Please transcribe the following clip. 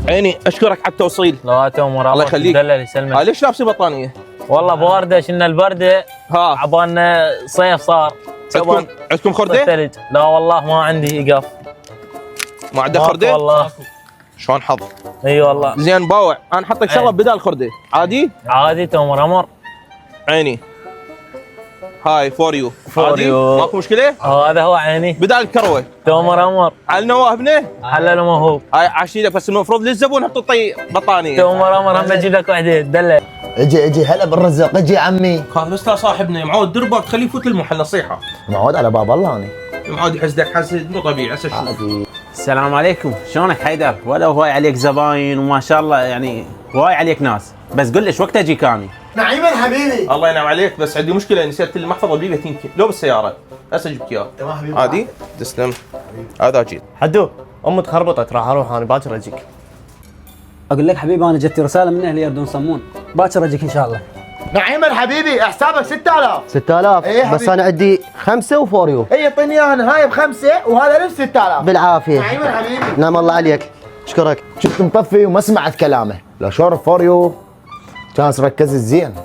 عيني اشكرك على التوصيل. لا تؤمر الله يخليك. دلل يسلمك. ليش لابسي بطانيه؟ والله بارده، شلنا البرده. ها عبالنا صيف صار. عندكم خرده؟ ثلج. لا والله ما عندي ايقاف. ما عندك ماكو خرده؟ والله. شلون حظ؟ اي والله. زين باوع، انا حطك شغله بدال خرده، عادي؟ عادي تؤمر امر. عيني هاي فور يو. For you. ماكو مشكله؟ هذا هو عيني. بدال الكروه تؤمر امر. على نواهبنا. حلل وموهوب. هاي عشيلك، بس المفروض للزبون حطوا طي بطانيه. تؤمر امر، هم اجيب لك وحده دلل. اجي هلا بالرزق، اجي عمي. هذا بس لا صاحبنا معود دربك، خليه يفوت المحل نصيحه. معود على باب الله اني. معود يحسدك حسد مو طبيعي. هسه شو؟ عادي. السلام عليكم، شلونك حيدر؟ ولا هواي عليك زباين وما شاء الله يعني هواي عليك ناس، بس قل لي ايش وقت اجيك اني؟ نعيما حبيبي. الله ينعم عليك، بس عندي مشكله، نسيت المحفظه بجيبك يمكن لو بالسياره. هسه جبت اياه. تمام حبيبي. عادي؟ تسلم. هذا جيت. حدو امي تخربطت، راح اروح انا باكر اجيك. اقول لك حبيبي انا جتني رساله من اهلي يردون صمون، باكر اجيك ان شاء الله. نعيما حبيبي، حسابك 6000. 6000 إيه بس حبيبي. انا عندي 5 وفور يو. اي اعطيني اياها انا، هاي ب5 وهذا نفس 6000. بالعافيه. نعيما حبيبي. نعم الله عليك، اشكرك. شفت مطفي وما سمعت كلامه، لو شور فوريو كان ركزت زين.